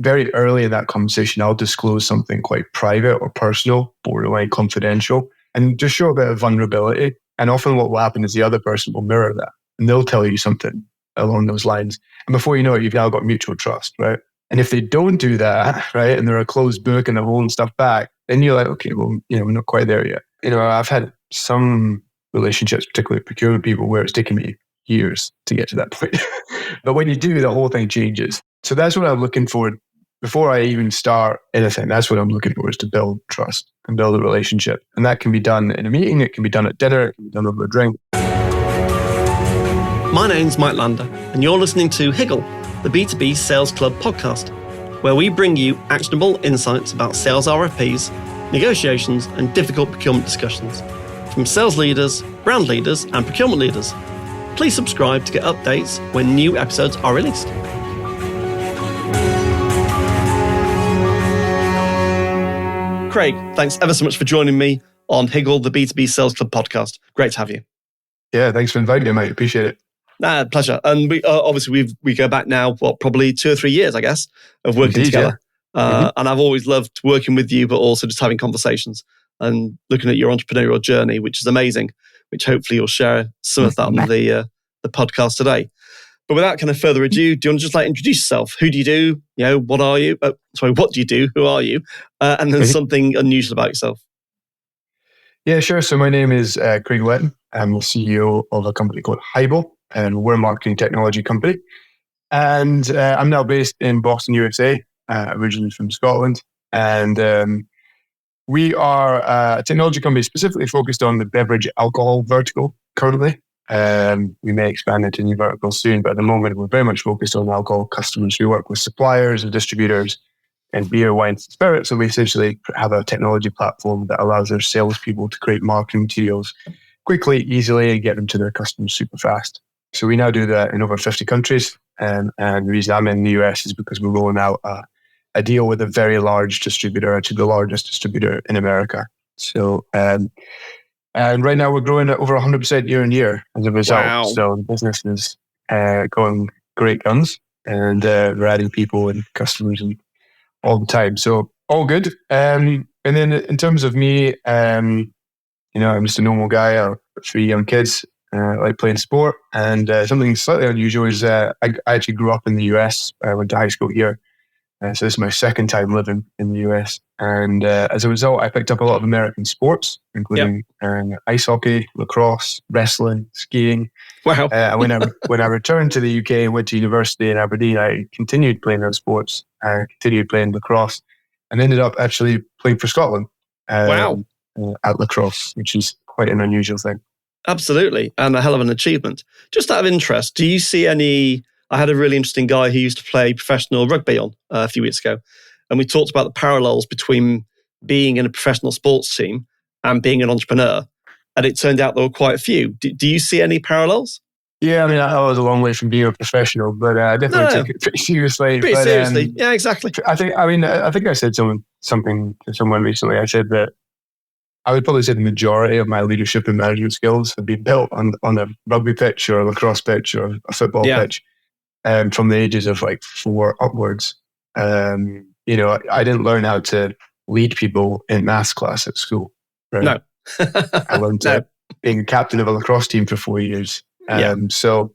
very early in that conversation, I'll disclose something quite private or personal, borderline confidential, and just show a bit of vulnerability. And often what will happen is the other person will mirror that and they'll tell you something along those lines. And before you know it, you've now got mutual trust, right? And if they don't do that, right, and they're a closed book and they're holding stuff back, then you're like, okay, well, we're not quite there yet. I've had some relationships, particularly with procurement people, where it's taken me years to get to that point. But when you do, the whole thing changes. So that's what I'm looking for. Before I even start anything, that's what I'm looking for, is to build trust and build a relationship. And that can be done in a meeting, it can be done at dinner, it can be done over a drink. My name's Mike Lander, and you're listening to Hyble, the B2B Sales Club podcast, where we bring you actionable insights about sales RFPs, negotiations, and difficult procurement discussions from sales leaders, brand leaders, and procurement leaders. Please subscribe to get updates when new episodes are released. Craig, thanks ever so much for joining me on Hyble, the B2B Sales Club podcast. Great to have you. Yeah, thanks for inviting me, mate. Appreciate it. Pleasure. And we obviously we go back now, probably 2 or 3 years, I guess, of working Indeed, together. Yeah. And I've always loved working with you, but also just having conversations and looking at your entrepreneurial journey, which is amazing, which hopefully you'll share some of that on the podcast today. But without kind of further ado, do you want to just introduce yourself? Who do you do? What are you? What do you do? Who are you? And then something unusual about yourself. Yeah, sure. So my name is Craig Letton. I'm the CEO of a company called Hyble, and we're a marketing technology company. And I'm now based in Boston, USA, originally from Scotland. And we are a technology company specifically focused on the beverage alcohol vertical currently. We may expand into new verticals soon, but at the moment we're very much focused on alcohol customers. We work with suppliers and distributors and beer, wine, and spirits. And we essentially have a technology platform that allows their salespeople to create marketing materials quickly, easily, and get them to their customers super fast. So we now do that in over 50 countries. And the reason I'm in the US is because we're rolling out a deal with a very large distributor, actually the largest distributor in America. So, and right now we're growing at over 100% year on year as a result. Wow. So the business is going great guns, and we're adding people and customers and all the time. So all good. And then in terms of me, I'm just a normal guy. I have 3 young kids. I like playing sport. And something slightly unusual is I actually grew up in the US. I went to high school here. So this is my second time living in the US. And as a result, I picked up a lot of American sports, including ice hockey, lacrosse, wrestling, skiing. Wow. When I returned to the UK and went to university in Aberdeen, I continued playing those sports. I continued playing lacrosse and ended up actually playing for Scotland at lacrosse, which is quite an unusual thing. Absolutely. And a hell of an achievement. Just out of interest, do you see any... I had a really interesting guy who used to play professional rugby on a few weeks ago. And we talked about the parallels between being in a professional sports team and being an entrepreneur. And it turned out there were quite a few. Do you see any parallels? Yeah, I was a long way from being a professional, but I definitely took it pretty seriously. Seriously. Yeah, exactly. I think I said something to someone recently. I said that I would probably say the majority of my leadership and management skills have been built on a rugby pitch or a lacrosse pitch or a football pitch. From the ages of 4 upwards. I didn't learn how to lead people in maths class at school. Right? No. I learned being a captain of a lacrosse team for 4 years. So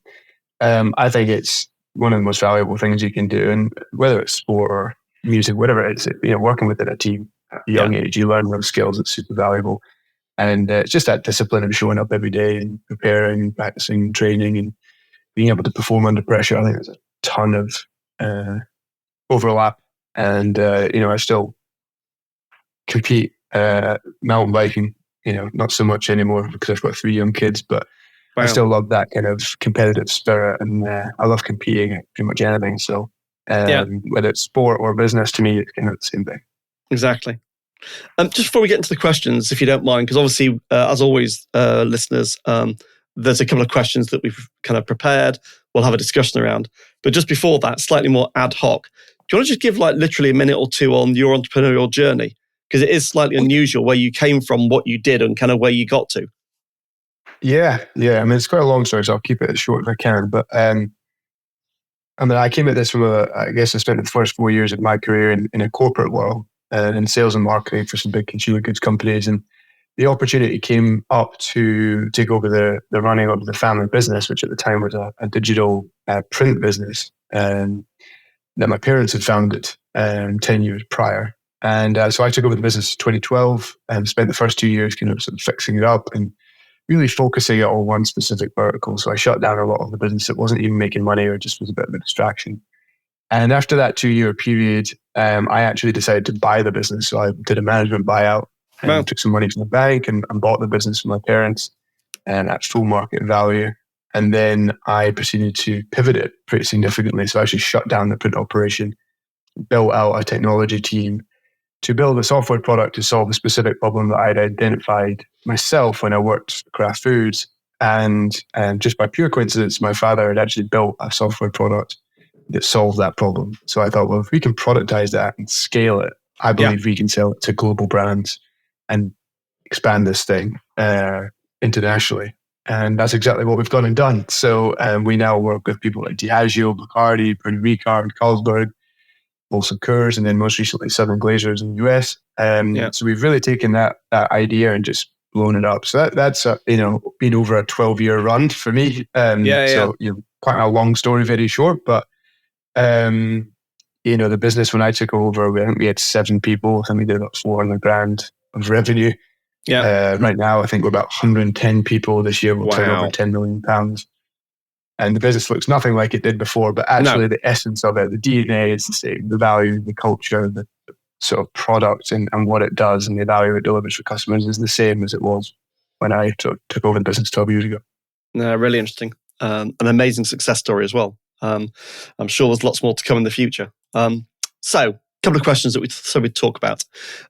I think it's one of the most valuable things you can do. And whether it's sport or music, whatever it is, working within a team at a young age, you learn those skills. It's super valuable. And it's just that discipline of showing up every day and preparing and practicing, training, and being able to perform under pressure. I think there's a ton of overlap. And, I still compete mountain biking, not so much anymore because I've got 3 young kids, but I still love that kind of competitive spirit. And I love competing at pretty much anything. So whether it's sport or business, to me, it's kind of the same thing. Exactly. Just before we get into the questions, if you don't mind, because obviously, as always, listeners, there's a couple of questions that we've kind of prepared. We'll have a discussion around. But just before that, slightly more ad hoc. Do you want to just give literally a minute or two on your entrepreneurial journey? Because it is slightly unusual where you came from, what you did, and kind of where you got to. Yeah. It's quite a long story, so I'll keep it as short as I can. But I mean, I came at this from I guess I spent the first 4 years of my career in a corporate world in sales and marketing for some big consumer goods companies. And the opportunity came up to take over the running of the family business, which at the time was a digital print business that my parents had founded 10 years prior. And so I took over the business in 2012 and spent the first 2 years kind of, sort of fixing it up and really focusing it on one specific vertical. So I shut down a lot of the business that wasn't even making money or just was a bit of a distraction. And after that 2 year period, I actually decided to buy the business. So I did a management buyout and took some money from the bank and bought the business from my parents and at full market value. And then I proceeded to pivot it pretty significantly. So I actually shut down the print operation, built out a technology team to build a software product to solve a specific problem that I'd identified myself when I worked for Kraft Foods. And just by pure coincidence, my father had actually built a software product that solved that problem. So I thought, well, if we can productize that and scale it, I believe we can sell it to global brands and expand this thing internationally. And that's exactly what we've gone and done. So we now work with people like Diageo, Bacardi, Ricard, Carlsberg, also Coors, and then most recently Southern Glazers in the US. So we've really taken that idea and just blown it up. So that's been over a 12-year run for me. So quite a long story, very short. But the business when I took over, I think we had 7 people. I think we did about 400 grand of revenue. Right now, I think we're about 110 people. This year we'll turn over £10 million. And the business looks nothing like it did before, but actually the essence of it, the DNA is the same. The value, the culture, the sort of product and what it does and the value it delivers for customers is the same as it was when I took over the business 12 years ago. Really interesting. An amazing success story as well. I'm sure there's lots more to come in the future. So a couple of questions that we talk about.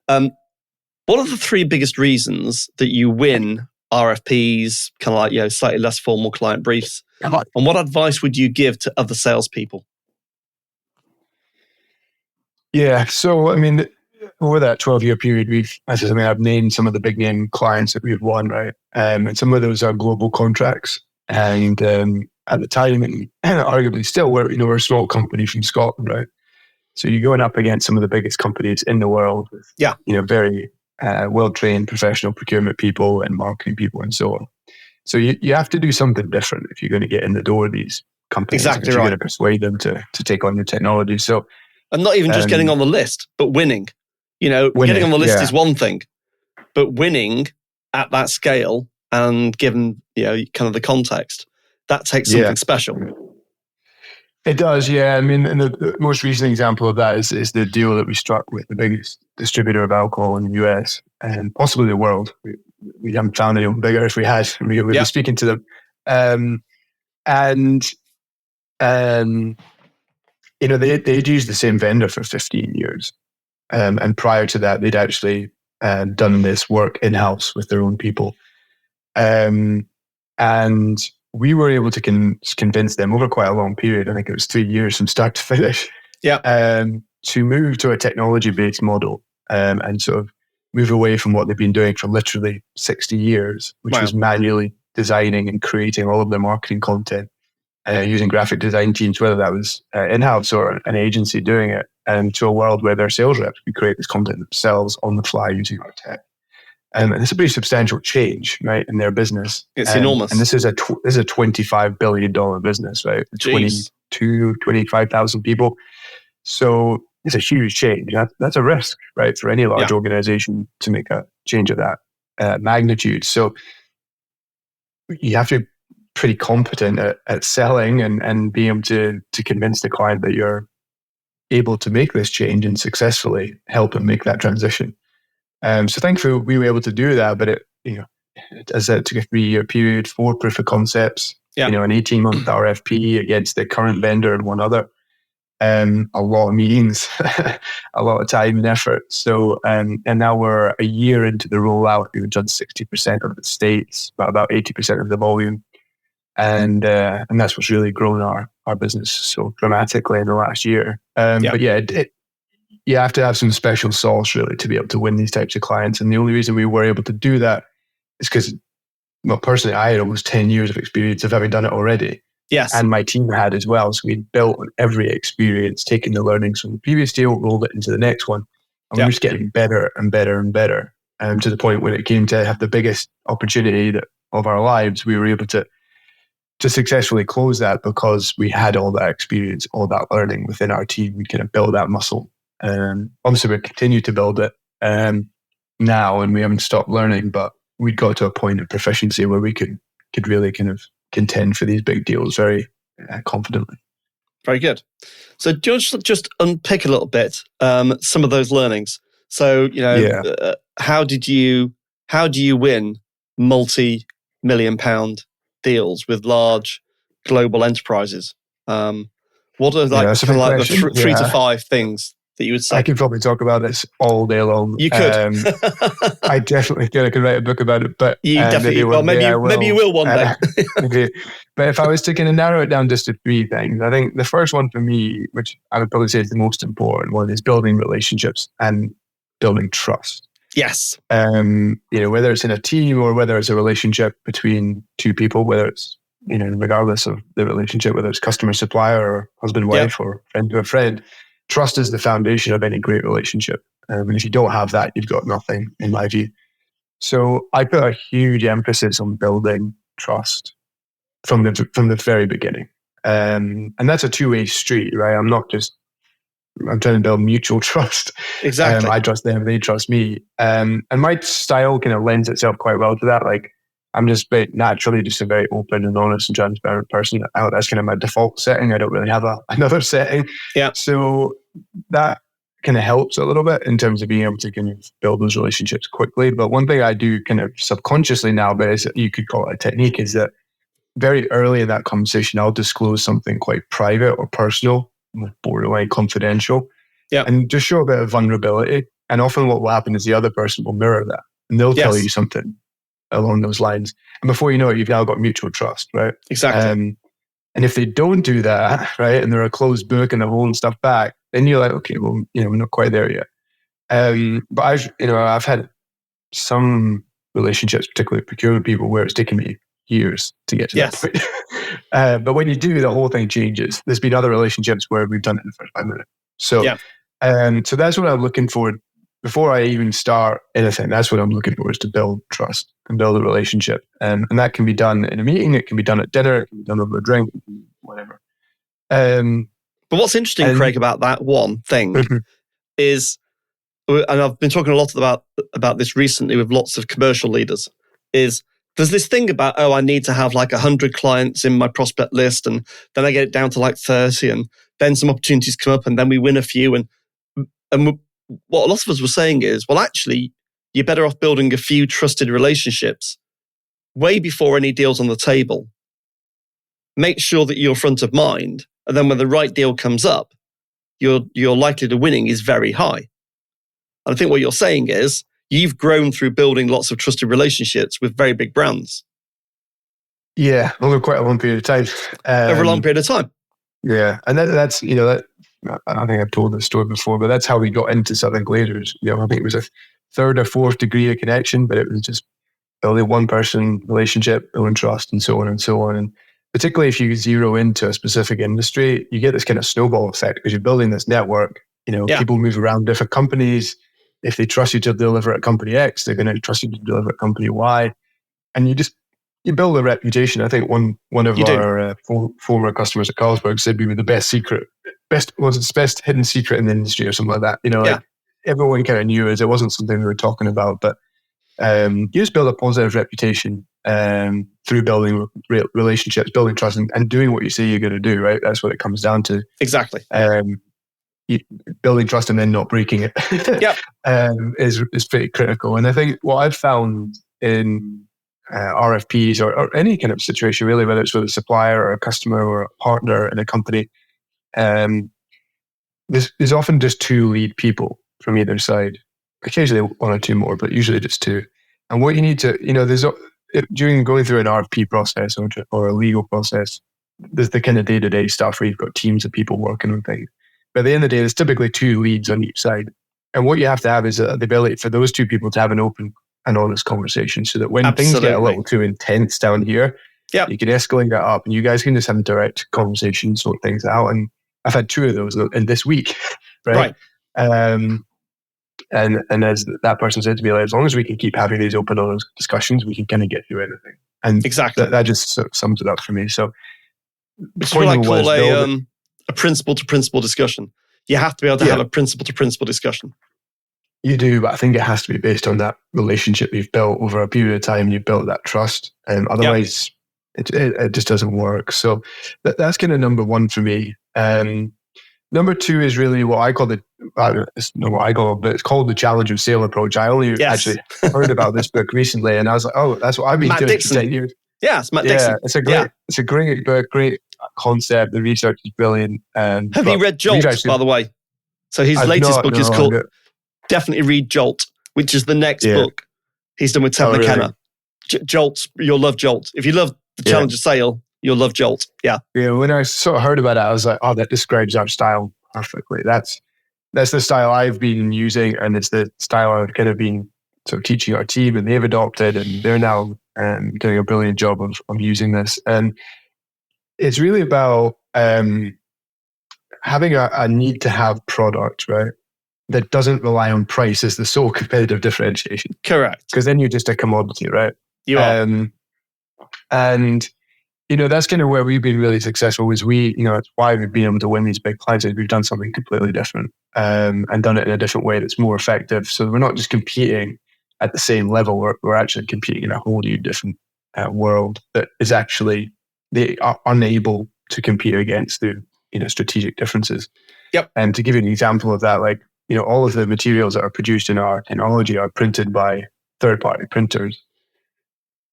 What are the 3 biggest reasons that you win RFPs, kind of like, slightly less formal client briefs? And what advice would you give to other salespeople? Yeah, so I mean, over that 12-year period, I've named some of the big name clients that we've won, right? And some of those are global contracts. And at the time, and arguably still, we're a small company from Scotland, right? So you're going up against some of the biggest companies in the world with, very well-trained professional procurement people and marketing people and so on. So you have to do something different if you're going to get in the door of these companies. Exactly, if you're going to persuade them to take on your technology. So, and not even just getting on the list, but winning. Getting on the list is one thing, but winning at that scale and given kind of the context, that takes something special. It does, yeah. I mean, and the most recent example of that is the deal that we struck with the biggest distributor of alcohol in the US and possibly the world. We haven't found anyone bigger. If we had, we'd be speaking to them. They'd used the same vendor for 15 years. And prior to that, they'd actually done this work in-house with their own people. And we were able to convince them over quite a long period, I think it was 3 years from start to finish, to move to a technology-based model and sort of move away from what they've been doing for literally 60 years, which was manually designing and creating all of their marketing content using graphic design teams, whether that was in-house or an agency doing it, and to a world where their sales reps could create this content themselves on the fly using our tech. And it's a pretty substantial change, right, in their business. It's enormous. And this is a $25 billion business, right? 25,000 people. So it's a huge change. That's a risk, right, for any large organization to make a change of that magnitude. So you have to be pretty competent at selling and being able to convince the client that you're able to make this change and successfully help them make that transition. So thankfully we were able to do that, but it took a 3-year period, 4 proof of concepts, an 18-month RFP against the current vendor and one other, a lot of meetings, a lot of time and effort. So, and now we're a year into the rollout. We've done 60% of the states, about 80% of the volume. And that's what's really grown our business so dramatically in the last year. But you have to have some special sauce really to be able to win these types of clients. And the only reason we were able to do that is because, well, personally, I had almost 10 years of experience of having done it already. Yes. and my team had as well. So we'd built on every experience, taken the learnings from the previous deal, rolled it into the next one. And we were just getting better and better and better. To the point when it came to have the biggest opportunity of our lives, we were able to successfully close that because we had all that experience, all that learning within our team. We kind of built that muscle. Obviously, we continue to build it now, and we haven't stopped learning, but we'd got to a point of proficiency where we could really kind of contend for these big deals very confidently. Very good. So do you want to just unpick a little bit some of those learnings? So, how do you win multi-million-pound deals with large global enterprises? What are the 3 to 5 things that you would say? I could probably talk about this all day long. You could. I definitely could. I could write a book about it, but you definitely. Maybe you will one day. Okay. But if I was to kind of narrow it down just to 3 things, I think the first one for me, which I would probably say is the most important one, is building relationships and building trust. Yes. Whether it's in a team or whether it's a relationship between 2 people, whether it's regardless of the relationship, whether it's customer supplier or husband wife or friend to a friend. Trust is the foundation of any great relationship. And if you don't have that, you've got nothing, in my view. So I put a huge emphasis on building trust from the very beginning. And that's a 2-way street, right? I'm trying to build mutual trust. Exactly. I trust them, they trust me. And my style kind of lends itself quite well to that. Like, I'm just naturally just a very open and honest and transparent person. That's kind of my default setting. I don't really have another setting. Yeah. So that kind of helps a little bit in terms of being able to kind of build those relationships quickly. But one thing I do kind of subconsciously now, but you could call it a technique, is that very early in that conversation, I'll disclose something quite private or personal, borderline confidential, and just show a bit of vulnerability. And often what will happen is the other person will mirror that, and they'll tell you something along those lines. And before you know it, you've now got mutual trust, right? Exactly. And if they don't do that, right, and they're a closed book and they're holding stuff back, then you're like, okay, well, we're not quite there yet. But I've had some relationships, particularly procurement people, where it's taken me years to get to that point. But when you do, the whole thing changes. There's been other relationships where we've done it in the first 5 minutes. So, so that's what I'm looking for. Before I even start anything, that's what I'm looking for, is to build trust and build a relationship. And that can be done in a meeting, it can be done at dinner, it can be done over a drink, whatever. But what's interesting, Craig, about that one thing is, and I've been talking a lot about this recently with lots of commercial leaders, is there's this thing about, I need to have like 100 clients in my prospect list, and then I get it down to like 30, and then some opportunities come up, and then we win a few. And what a lot of us were saying is, well, actually, you're better off building a few trusted relationships way before any deal's on the table. Make sure that you're front of mind, and then when the right deal comes up, your likelihood of winning is very high. And I think what you're saying is, you've grown through building lots of trusted relationships with very big brands. Yeah, over quite a long period of time. Over a long period of time. Yeah, and that's I think I've told this story before, but that's how we got into Southern Glazers. I think it was a 3rd or 4th degree of connection, but it was just building one person relationship, building trust, and so on and so on. And particularly if you zero into a specific industry, you get this kind of snowball effect because you're building this network. People move around different companies. If they trust you to deliver at company X, they're going to trust you to deliver at company Y, and you build a reputation. I think one of our former customers at Carlsberg said we were the best hidden secret in the industry or something like that. Like everyone kind of knew us. It wasn't something we were talking about, but you just build a positive reputation through building relationships, building trust, and doing what you say you're going to do. Right, that's what it comes down to. Exactly. Building trust and then not breaking it is pretty critical. And I think what I've found in RFPs or any kind of situation, really, whether it's with a supplier or a customer or a partner in a company, there's often just 2 lead people from either side. Occasionally 1 or 2 more, but usually just 2. And what you need to, during going through an RFP process or a legal process, there's the kind of day-to-day stuff where you've got teams of people working on things. But at the end of the day, there's typically 2 leads on each side. And what you have to have is the ability for those 2 people to have an open and honest conversation, so that when things get a little too intense down here, Yeah. You can escalate that up, and you guys can just have a direct conversation, sort things out. And I've had 2 of those in this week, right? And as that person said to me, like, as long as we can keep having these open, honest discussions, we can kind of get through anything. And exactly, that just sort of sums it up for me. So, which is what I call a principle-to-principle discussion. You have to be able to have a principle-to-principle discussion. You do, but I think it has to be based on that relationship you've built over a period of time. You've built that trust, and otherwise, it just doesn't work. So that's kind of number 1 for me. Number 2 is really what I call it's not what I call, but it's called the challenge of sale approach. I only actually heard about this book recently, and I was like, oh, that's what I've been doing for 10 years. Yeah, it's Matt Dixon. It's a great book, great concept. The research is brilliant. Have you read Jolt, by the way? So his latest book is called, definitely read Jolt, which is the next book he's done with Ted McKenna. Really? Jolt, you'll love Jolt. If you love the challenge of sale, you'll love Jolt. Yeah. Yeah. When I sort of heard about it, I was like, oh, that describes our style perfectly. That's the style I've been using, and it's the style I've kind of been sort of teaching our team, and they've adopted, and they're now doing a brilliant job of using this. And it's really about having a need to have product, right? That doesn't rely on price as the sole competitive differentiation. Correct. Because then you're just a commodity, right? You are. And that's kind of where we've been really successful. Is it's why we've been able to win these big clients. Is we've done something completely different and done it in a different way that's more effective. So we're not just competing at the same level. We're actually competing in a whole new different world that is actually they are unable to compete against through strategic differences. Yep. And to give you an example of that, like all of the materials that are produced in our technology are printed by third-party printers.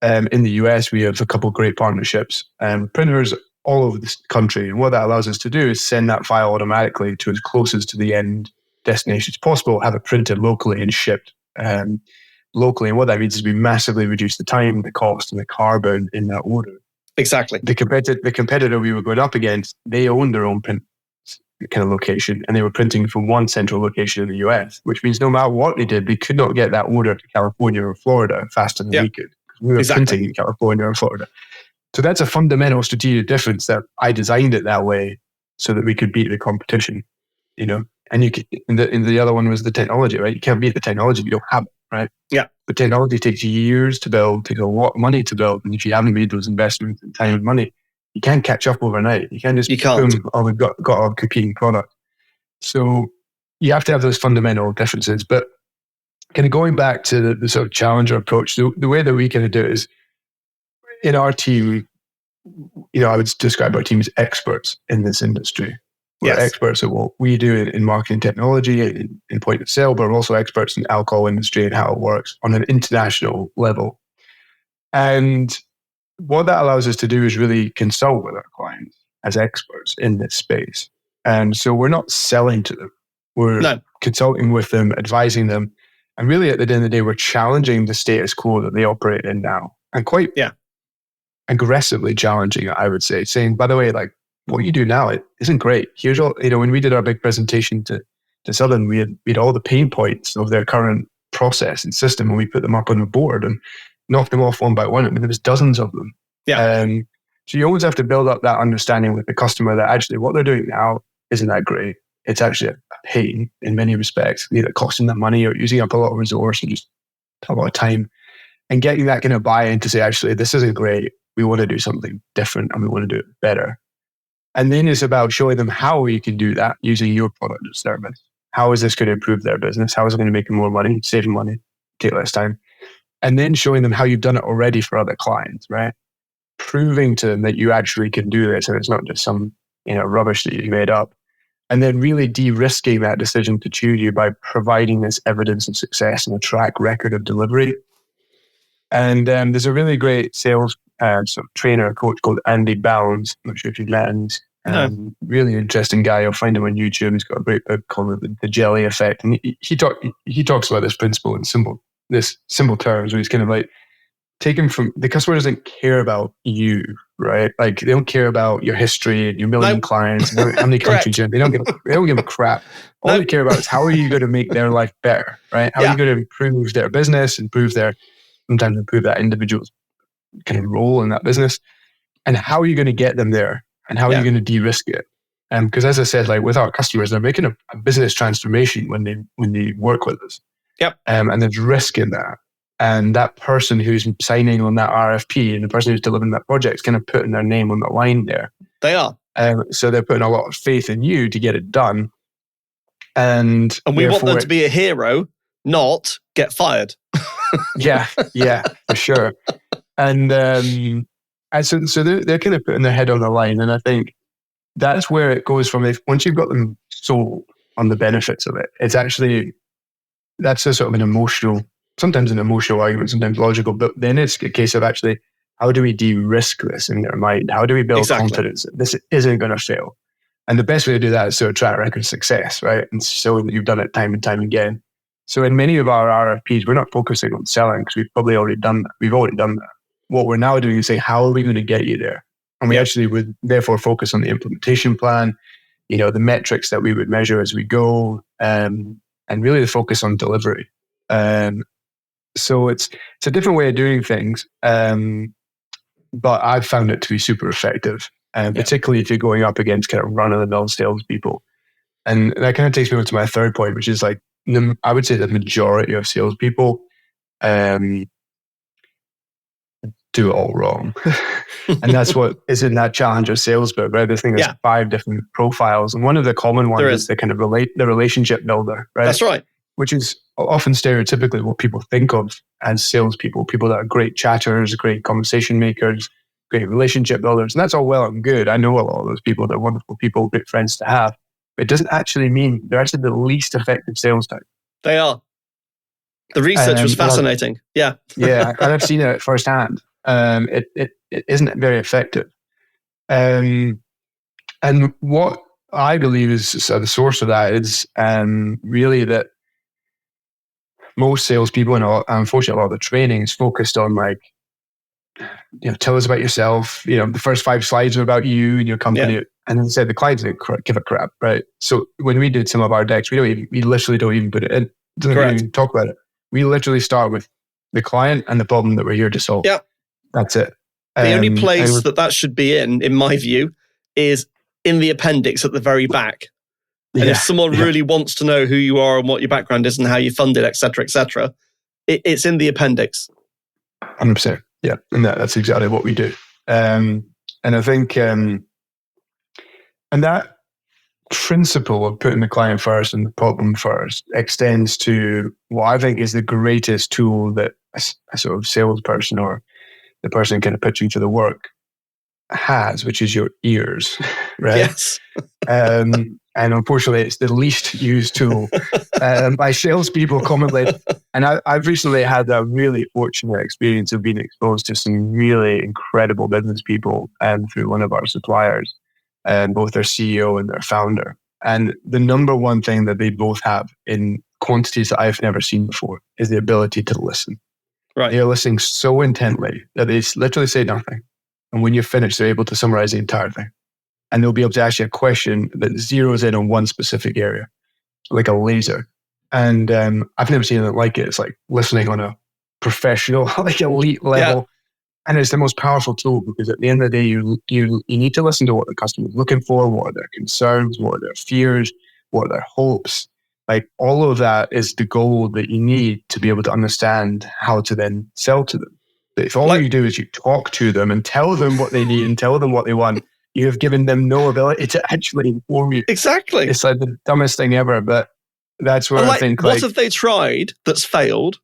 In the US, we have a couple of great partnerships and printers all over the country. And what that allows us to do is send that file automatically to as closest to the end destination as possible, have it printed locally and shipped locally. And what that means is we massively reduce the time, the cost, and the carbon in that order. Exactly. The competitor we were going up against, they owned their own print kind of location, and they were printing from one central location in the US, which means no matter what they did, they could not get that order to California or Florida faster than we could. We were printing in California or Florida. So that's a fundamental strategic difference that I designed it that way so that we could beat the competition, And you could, and the other one was the technology, right? You can't beat the technology if you don't have it, right? Yeah. But technology takes years to build, takes a lot of money to build. And if you haven't made those investments in time and money, you can't catch up overnight. You can't just boom, oh, we've got a competing product. So you have to have those fundamental differences. But kind of going back to the sort of challenger approach, the way that we kind of do it is in our team, I would describe our team as experts in this industry. We're experts at what we do in marketing technology, in point of sale, but we're also experts in the alcohol industry and how it works on an international level. And what that allows us to do is really consult with our clients as experts in this space. And so we're not selling to them. We're consulting with them, advising them. And really, at the end of the day, we're challenging the status quo that they operate in now. And quite aggressively challenging it, I would say, saying, by the way, like, what you do now, it isn't great. Here's all, when we did our big presentation to Southern, we had all the pain points of their current process and system, and we put them up on the board and knocked them off one by one. I mean, there was dozens of them. Yeah. So you always have to build up that understanding with the customer that actually what they're doing now isn't that great. It's actually a pain in many respects, either costing them money or using up a lot of resource and just a lot of time. And getting that kind of buy-in to say, actually, this isn't great. We want to do something different and we want to do it better. And then it's about showing them how you can do that using your product or service. How is this going to improve their business? How is it going to make them more money, save them money, take less time? And then showing them how you've done it already for other clients, right? Proving to them that you actually can do this and it's not just some rubbish that you made up. And then really de-risking that decision to choose you by providing this evidence of success and a track record of delivery. And there's a really great sales sort of trainer, coach called Andy Bounds. I'm not sure if you've met him. Really interesting guy. You'll find him on YouTube. He's got a great book called The Jelly Effect. And he talks about this principle in simple terms, where he's kind of like, taken from the customer doesn't care about you, right? Like they don't care about your history and your million clients, and how many countries you're in. They don't give a crap. All they care about is how are you going to make their life better, right? How are you going to improve their business, sometimes improve that individual's kind of role in that business. and how are you going to get them there, and how are you going to de-risk it? Because as I said, like with our customers, they're making a business transformation when they work with us. Yep. And there's risk in that. And that person who's signing on that RFP and the person who's delivering that project is kind of putting their name on the line there. They are. So they're putting a lot of faith in you to get it done. And we want them to be a hero, not get fired. yeah, for sure. And so they're kind of putting their head on the line. And I think that's where it goes from. Once you've got them sold on the benefits of it, it's actually, that's a sort of sometimes an emotional argument, sometimes logical, but then it's a case of actually, how do we de-risk this in their mind? How do we build confidence that this isn't going to fail? And the best way to do that is to a track record of success, right? And so that you've done it time and time again. So in many of our RFPs, we're not focusing on selling because we've probably already done that. We've already done that. What we're now doing is saying, how are we going to get you there? And we actually would therefore focus on the implementation plan, the metrics that we would measure as we go, and really the focus on delivery. So it's a different way of doing things, but I've found it to be super effective, particularly if you're going up against kind of run-of-the-mill salespeople. And that kind of takes me over to my third point, which is like, I would say the majority of salespeople do it all wrong. And that's what is in that Challenger sales book, right? This thing has 5 different profiles. And one of the common ones is the kind of the relationship builder, right? That's right. Which is often stereotypically what people think of as salespeople, people that are great chatters, great conversation makers, great relationship builders. And that's all well and good. I know a lot of those people. They're wonderful people, great friends to have. But it doesn't actually mean they're actually the least effective sales type. They are. The research was fascinating. Yeah. Yeah, and I've seen it firsthand. It isn't very effective. And what I believe is the source of that is really that most salespeople, and unfortunately a lot of the training is focused on like, tell us about yourself. The first 5 slides are about you and your company. Yeah. And then said the clients don't give a crap, right? So when we did some of our decks, we literally don't even put it in. Doesn't even talk about it. We literally start with the client and the problem that we're here to solve. Yeah. That's it. The only place that should be in my view, is in the appendix at the very back. And if someone really wants to know who you are and what your background is and how you funded, et cetera, it's in the appendix. 100%. Yeah. And that's exactly what we do. And I think, and that principle of putting the client first and the problem first extends to what I think is the greatest tool that a sort of salesperson or the person kind of pitching for the work has, which is your ears, right? Yes. And unfortunately, it's the least used tool by salespeople commonly. And I've recently had a really fortunate experience of being exposed to some really incredible business people through one of our suppliers, both their CEO and their founder. And the number one thing that they both have in quantities that I've never seen before is the ability to listen. Right. They're listening so intently that they literally say nothing. And when you're finished, they're able to summarize the entire thing. And they'll be able to ask you a question that zeroes in on one specific area, like a laser. And I've never seen anything like it. It's like listening on a professional, like elite level. Yeah. And it's the most powerful tool because at the end of the day, you need to listen to what the customer is looking for, what are their concerns, what are their fears, what are their hopes. Like all of that is the goal that you need to be able to understand how to then sell to them. But if all you do is you talk to them and tell them what they need and tell them what they want, you have given them no ability to actually inform you. Exactly. It's like the dumbest thing ever, but that's where I think what have they tried that's failed?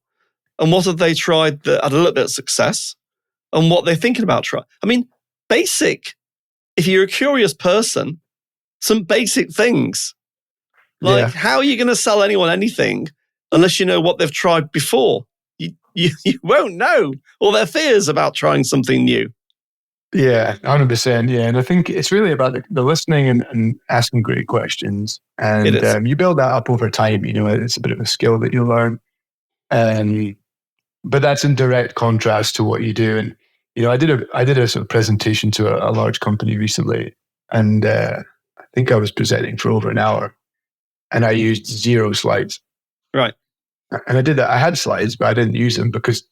And what have they tried that had a little bit of success? And what they're thinking about trying. I mean, basic, if you're a curious person, some basic things. Like, how are you going to sell anyone anything unless you know what they've tried before? You won't know all their fears about trying something new. Yeah, 100%. Yeah. And I think it's really about the listening and asking great questions. And you build that up over time. It's a bit of a skill that you learn. But that's in direct contrast to what you do. And, I did a sort of presentation to a large company recently. And I think I was presenting for over an hour. And I used 0 slides. Right. And I did that. I had slides, but I didn't use them because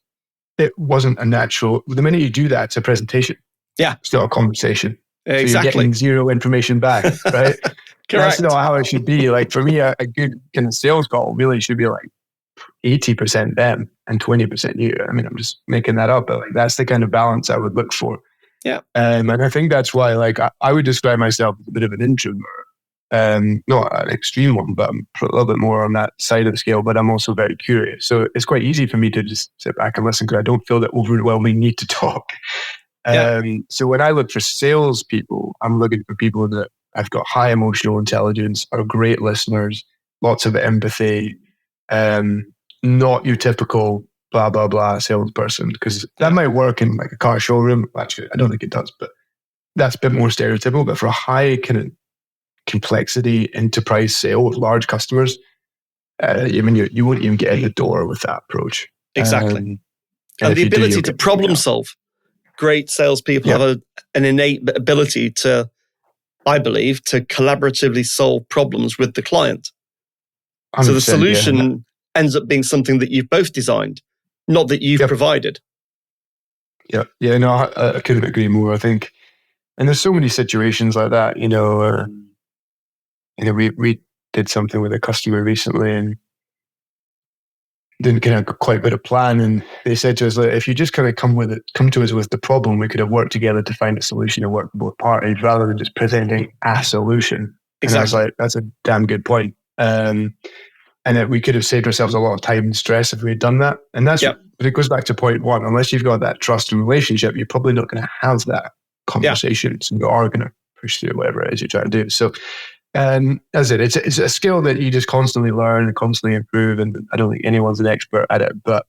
it wasn't a natural. The minute you do that, it's a presentation. Yeah. It's not a conversation. So you're Exactly. getting zero information back, right? Correct. That's not how it should be. Like for me, a good kind of sales call really should be like 80% them and 20% you. I mean, I'm just making that up, but like that's the kind of balance I would look for. Yeah. And I think that's why, like, I would describe myself as a bit of an introvert. Not an extreme one, but I'm a little bit more on that side of the scale. But I'm also very curious, so it's quite easy for me to just sit back and listen because I don't feel that overwhelming need to talk. So when I look for salespeople, I'm looking for people that have got high emotional intelligence, are great listeners, lots of empathy, not your typical blah blah blah salesperson, because that might work in like a car showroom. Actually, I don't think it does, but that's a bit more stereotypical. But for a high kind of complexity enterprise sale with large customers, I mean, you wouldn't even get in the door with that approach. Exactly. And the ability to problem solve. Great salespeople have an innate ability to, I believe, to collaboratively solve problems with the client. So the solution ends up being something that you've both designed, not that you've provided. Yeah, no, I couldn't agree more. I think, and there's so many situations like that. We did something with a customer recently and didn't kind of quite get a plan, and they said to us, like, if you just kind of come to us with the problem, we could have worked together to find a solution that worked for both parties rather than just presenting a solution. Exactly. And I was like, that's a damn good point. And that we could have saved ourselves a lot of time and stress if we had done that. And that's but it goes back to point one. Unless you've got that trust and relationship, you're probably not going to have that conversation. So you are going to push through whatever it is you're trying to do. So as it's a skill that you just constantly learn and constantly improve. And I don't think anyone's an expert at it, but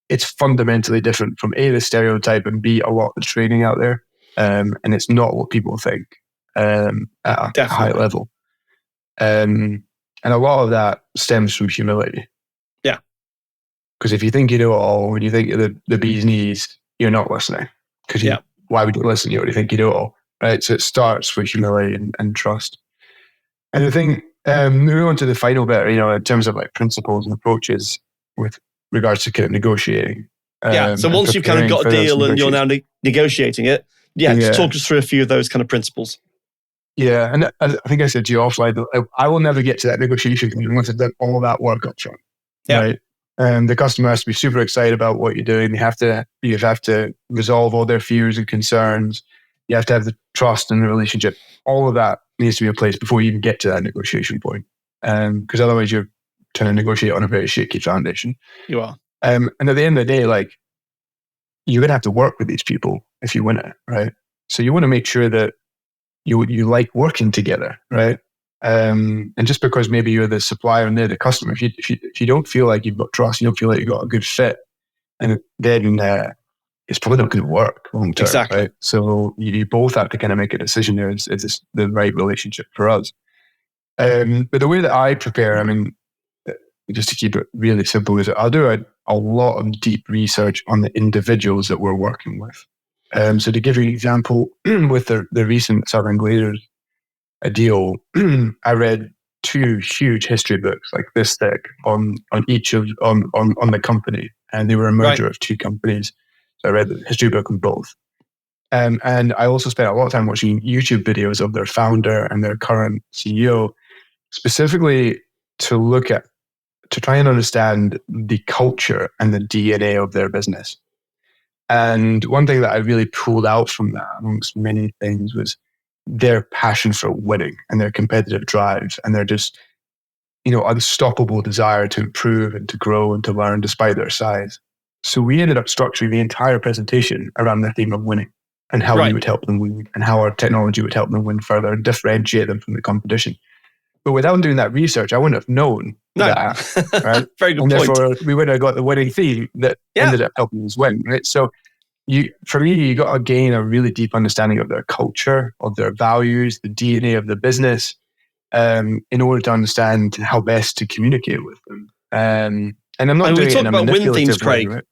it's fundamentally different from A, the stereotype, and B, a lot of the training out there. And it's not what people think at a high level. And a lot of that stems from humility. Yeah. Because if you think you know it all, when you think of the bee's knees, you're not listening. Because why would you listen? You already think you know it all. Right? So it starts with humility and trust. And the thing, moving on to the final bit, in terms of like principles and approaches with regards to kind of negotiating. So once you've kind of got a deal and you're now negotiating it, just talk us through a few of those kind of principles. Yeah, and I think I said to you offline, I will never get to that negotiation unless I've done all of that work up front. Yeah. Right? The customer has to be super excited about what you're doing. You have to resolve all their fears and concerns. You have to have the trust in the relationship. All of that needs to be in place before you even get to that negotiation point. Because otherwise you're trying to negotiate on a very shaky foundation. You are. And at the end of the day, like, you're going to have to work with these people if you win it, right? So you want to make sure that you like working together, right? And just because maybe you're the supplier and they're the customer, if you don't feel like you've got trust, you don't feel like you've got a good fit, and then it's probably not going to work long term. Exactly. Right? So you both have to kind of make a decision there. Is this the right relationship for us? But the way that I prepare, I mean, just to keep it really simple, is I'll do a lot of deep research on the individuals that we're working with. So to give you an example, with the recent Southern Glazers deal, I read 2 huge history books like this thick on each of on the company, and they were a merger of 2 companies. So I read the history book on both. And I also spent a lot of time watching YouTube videos of their founder and their current CEO, specifically to try and understand the culture and the DNA of their business. And one thing that I really pulled out from that, amongst many things, was their passion for winning and their competitive drive and their just, unstoppable desire to improve and to grow and to learn despite their size. So we ended up structuring the entire presentation around the theme of winning and how we would help them win and how our technology would help them win further and differentiate them from the competition. But without doing that research, I wouldn't have known that. Right? Very good and point. Therefore, we wouldn't have got the winning theme that ended up helping us win. Right? So for me, you got to gain a really deep understanding of their culture, of their values, the DNA of the business, in order to understand how best to communicate with them. And I'm not doing it in a manipulative win themes, Craig. way, right?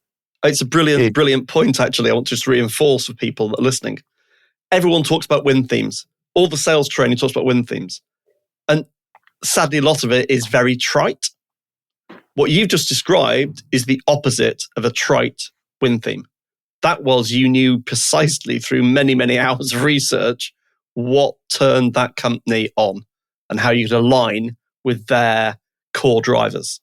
It's a brilliant point, actually. I want to just reinforce for people that are listening. Everyone talks about win themes. All the sales training talks about win themes. And sadly, a lot of it is very trite. What you've just described is the opposite of a trite win theme. that was you knew precisely through many, many hours of research what turned that company on and how you could align with their core drivers.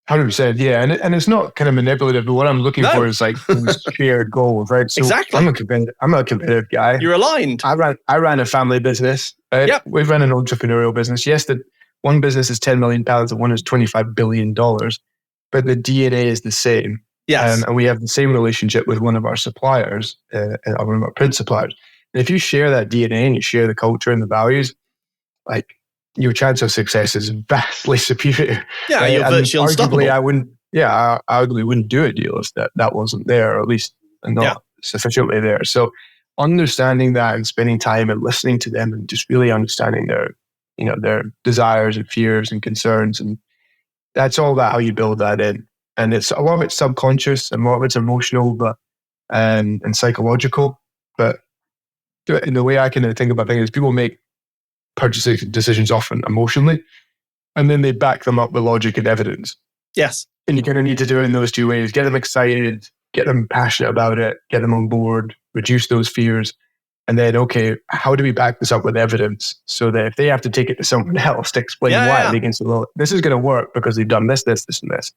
100%, yeah, and it's not kind of manipulative, but what I'm looking for is like those shared goals, right? So exactly. I'm a competitive guy. You're aligned. I ran a family business. Right? Yep. We've run an entrepreneurial business. Yes, the one business is £10 million and one is $25 billion, but the DNA is the same. Yes. And we have the same relationship with one of our suppliers, one of our print suppliers. And if you share that DNA and you share the culture and the values, like, your chance of success is vastly superior. Yeah, you're virtually unstoppable. I arguably wouldn't do a deal if that wasn't there, or at least not sufficiently there. So understanding that and spending time and listening to them and just really understanding their desires and fears and concerns, and that's all about how you build that in. And it's a lot of it's subconscious and a lot of it's emotional, but and psychological. But in the way I can think about things is people make purchasing decisions often emotionally, and then they back them up with logic and evidence. Yes. And you kind of need to do it in those two ways. Get them excited, get them passionate about it, get them on board, reduce those fears. And then, okay, how do we back this up with evidence so that if they have to take it to someone else to explain why, they can say, well, this is going to work because they've done this, this, this, and this.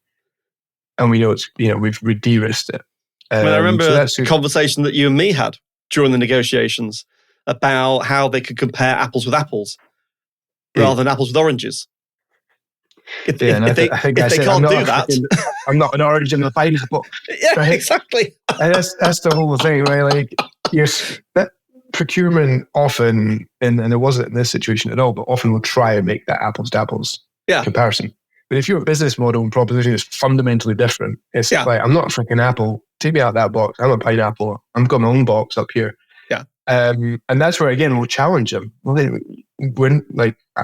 And we know it's, we've de-risked it. I remember a conversation that you and me had during the negotiations about how they could compare apples with apples rather than apples with oranges. If they can't do that, I'm not an orange and a pineapple. Yeah, right? Exactly. And that's the whole thing, right? Like, that procurement often, and it wasn't in this situation at all, but often will try and make that apples to apples comparison. But if your business model and proposition is fundamentally different, it's like, I'm not a freaking apple. Take me out of that box. I'm a pineapple. I've got my own box up here. Yeah. And that's where, again, we'll challenge them. Well,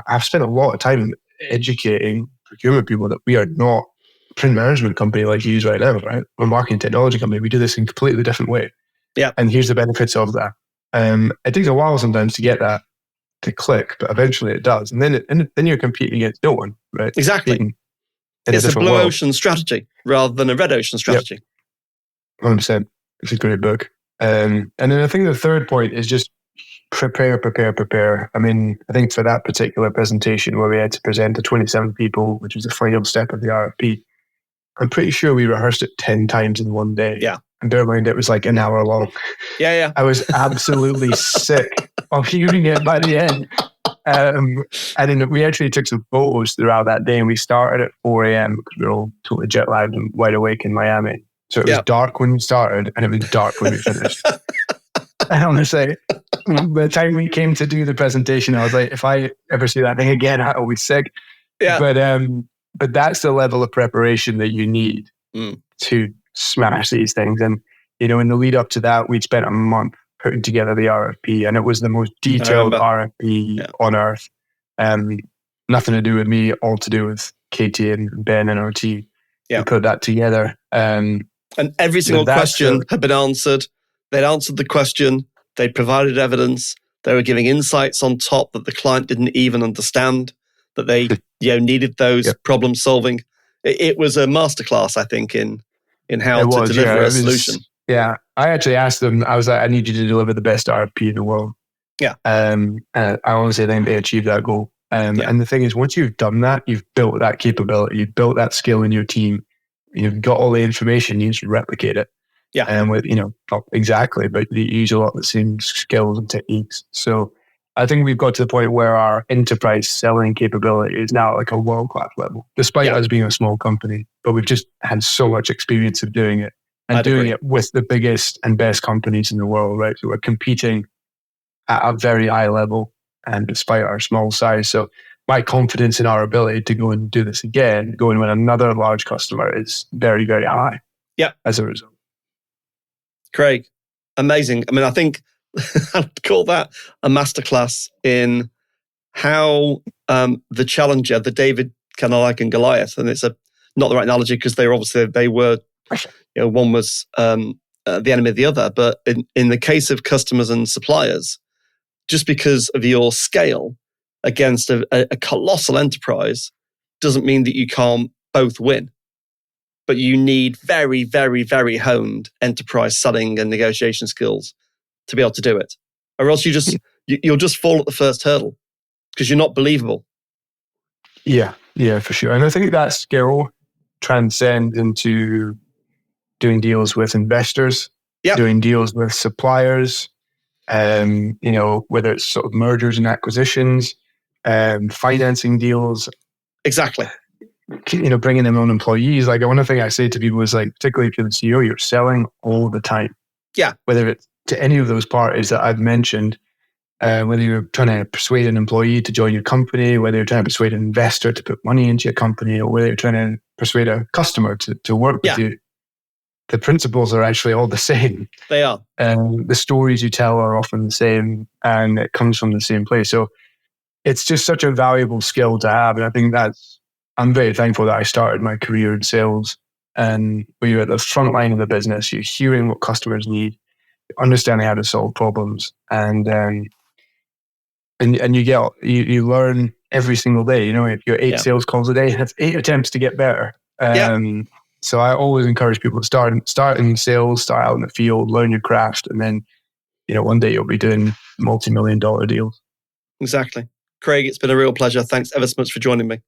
I've spent a lot of time educating procurement people that we are not a print management company like you use right now, right? We're a marketing technology company. We do this in a completely different way. Yeah. And here's the benefits of that. It takes a while sometimes to get that to click, but eventually it does. And then you're competing against no one, right? Exactly. It's a blue ocean strategy rather than a red ocean strategy. Yep. 100%. It's a great book. And then I think the third point is just prepare. I mean, I think for that particular presentation where we had to present to 27 people, which was the final step of the RFP, I'm pretty sure we rehearsed it 10 times in one day. Yeah. And bear in mind, it was like an hour long. Yeah. I was absolutely sick of hearing it by the end. And then we actually took some photos throughout that day, and we started at 4 a.m. because we were all totally jet lagged and wide awake in Miami. So it was dark when we started, and it was dark when we finished. And honestly, by the time we came to do the presentation, I was like, if I ever see that thing again, I'll be sick. Yeah. But that's the level of preparation that you need to smash these things. And, in the lead up to that, we'd spent a month putting together the RFP, and it was the most detailed RFP on earth. Nothing to do with me, all to do with Katie and Ben and our team. We put that together. And every single question had been answered. They'd answered the question. They'd provided evidence. They were giving insights on top that the client didn't even understand, that they needed those problem solving. It was a masterclass, I think, in how to deliver a solution. Yeah. I actually asked them, I was like, I need you to deliver the best RFP in the world. Yeah. I honestly think they achieved that goal. And the thing is, once you've done that, you've built that capability, you've built that skill in your team, you've got all the information, you just replicate it. Yeah. And with, not exactly, but you use a lot of the same skills and techniques. So I think we've got to the point where our enterprise selling capability is now like a world-class level, despite us being a small company. But we've just had so much experience of doing it and doing it with the biggest and best companies in the world, right? So we're competing at a very high level, and despite our small size. So my confidence in our ability to go and do this again, go and win another large customer, is very, very high. Yeah. As a result. Craig, amazing. I mean, I think I'd call that a masterclass in how the challenger, the David kind of like and Goliath, and it's not the right analogy because they were, one was the enemy of the other. But in the case of customers and suppliers, just because of your scale against a colossal enterprise doesn't mean that you can't both win. but you need very, very, very honed enterprise selling and negotiation skills to be able to do it. Or else you'll just fall at the first hurdle because you're not believable. Yeah, for sure. And I think that skill transcends into doing deals with investors, doing deals with suppliers, whether it's sort of mergers and acquisitions, financing deals. Exactly. Bringing them on employees. Like one of the things I say to people is like, particularly if you're the CEO, you're selling all the time. Yeah. Whether it's to any of those parties that I've mentioned, whether you're trying to persuade an employee to join your company, whether you're trying to persuade an investor to put money into your company, or whether you're trying to persuade a customer to work with you, the principles are actually all the same. They are. The stories you tell are often the same, and it comes from the same place. So it's just such a valuable skill to have. And I think I'm very thankful that I started my career in sales, and where you're at the front line of the business, you're hearing what customers need, understanding how to solve problems, and you learn every single day. If you're 8 sales calls a day, that's 8 attempts to get better. So I always encourage people to start in sales, start out in the field, learn your craft, and then one day you'll be doing multi-million-dollar deals. Exactly. Craig, it's been a real pleasure. Thanks ever so much for joining me.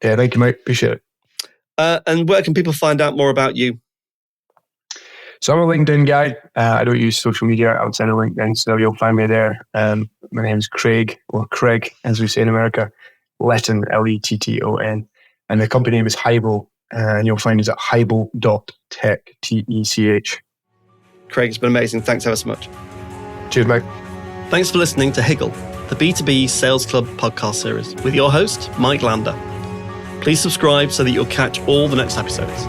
Yeah, thank you, mate. Appreciate it. And where can people find out more about you? So I'm a LinkedIn guy. I don't use social media outside of LinkedIn, so you'll find me there. My name is Craig, or Craig, as we say in America, Letton, Letton. And the company name is Hyble, and you'll find us at hyble.tech, TECH. Craig, it's been amazing. Thanks ever so much. Cheers, mate. Thanks for listening to Hyble, the B2B Sales Club podcast series with your host, Mike Lander. Please subscribe so that you'll catch all the next episodes.